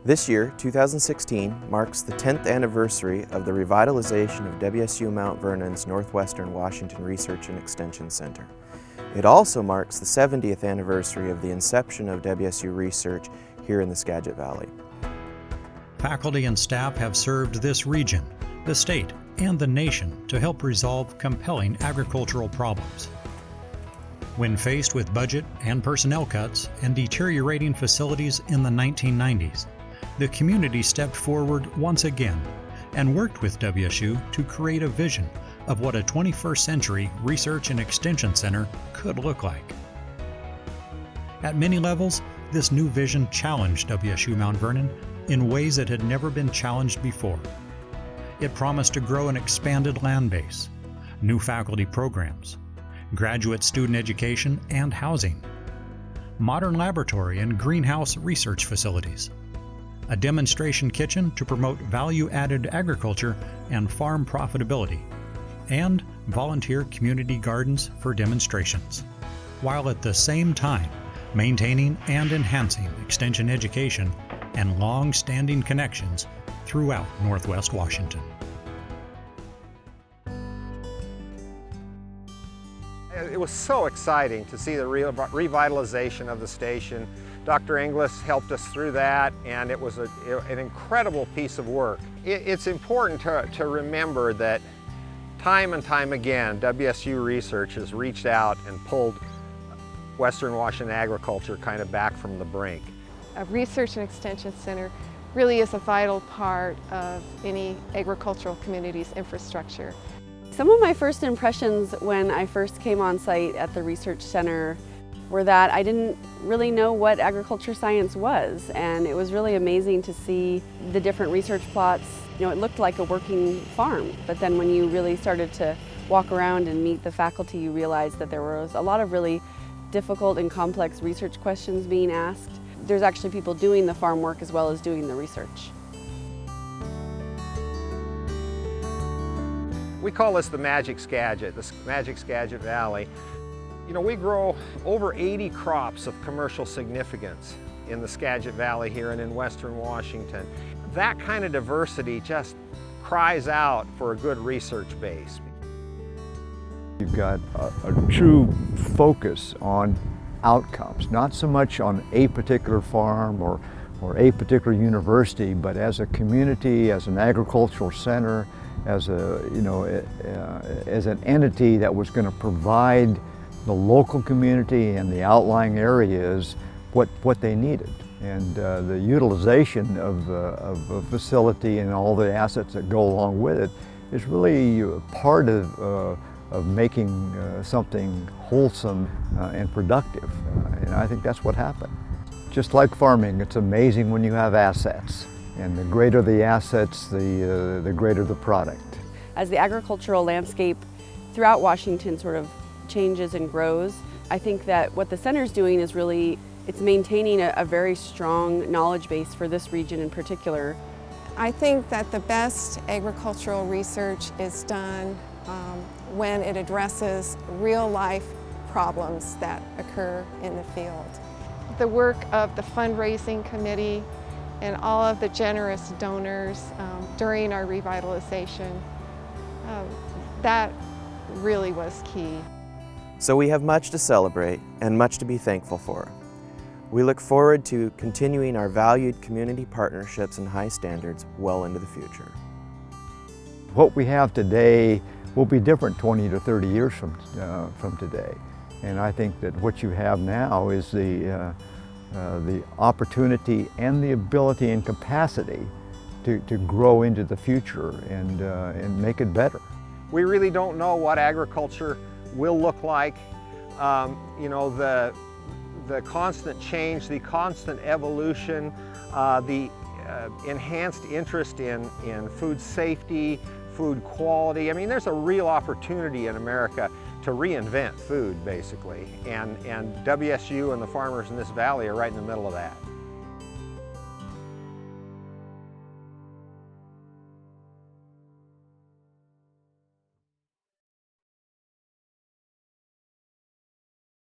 This year, 2016, marks the 10th anniversary of the revitalization of WSU Mount Vernon's Northwestern Washington Research and Extension Center. It also marks the 70th anniversary of the inception of WSU research here in the Skagit Valley. Faculty and staff have served this region, the state, and the nation to help resolve compelling agricultural problems. When faced with budget and personnel cuts and deteriorating facilities in the 1990s, the community stepped forward once again and worked with WSU to create a vision of what a 21st century research and extension center could look like. At many levels, this new vision challenged WSU Mount Vernon in ways that had never been challenged before. It promised to grow an expanded land base, new faculty programs, graduate student education and housing, modern laboratory and greenhouse research facilities, a demonstration kitchen to promote value-added agriculture and farm profitability, and volunteer community gardens for demonstrations, while at the same time maintaining and enhancing extension education and long-standing connections throughout Northwest Washington. It was so exciting to see the revitalization of the station. Dr. Inglis helped us through that, and it was an incredible piece of work. It's important to remember that time and time again, WSU research has reached out and pulled Western Washington agriculture kind of back from the brink. A research and extension center really is a vital part of any agricultural community's infrastructure. Some of my first impressions when I first came on site at the research center were that I didn't really know what agriculture science was, and it was really amazing to see the different research plots. You know, it looked like a working farm, but then when you really started to walk around and meet the faculty, you realized that there was a lot of really difficult and complex research questions being asked. There's actually people doing the farm work as well as doing the research. We call this the Magic Skagit, the Magic Skagit Valley. You know, we grow over 80 crops of commercial significance in the Skagit Valley here and in Western Washington. That kind of diversity just cries out for a good research base. You've got a true focus on outcomes, not so much on a particular farm or a particular university, but as a community, as an agricultural center, as as an entity that was going to provide the local community and the outlying areas what they needed. And the utilization of a facility and all the assets that go along with it is really part of making something wholesome and productive. And I think that's what happened. Just like farming, it's amazing when you have assets. And the greater the assets, the greater the product. As the agricultural landscape throughout Washington sort of changes and grows, I think that what the center's doing is really, it's maintaining a very strong knowledge base for this region in particular. I think that the best agricultural research is done when it addresses real-life problems that occur in the field. The work of the fundraising committee and all of the generous donors during our revitalization, that really was key. So we have much to celebrate and much to be thankful for. We look forward to continuing our valued community partnerships and high standards well into the future. What we have today will be different 20 to 30 years from today. And I think that what you have now is the opportunity and the ability and capacity to grow into the future and make it better. We really don't know what agriculture will look like. You know, the constant change, the constant evolution, the enhanced interest in food safety, food quality. I mean, there's a real opportunity in America to reinvent food, basically, and WSU and the farmers in this valley are right in the middle of that.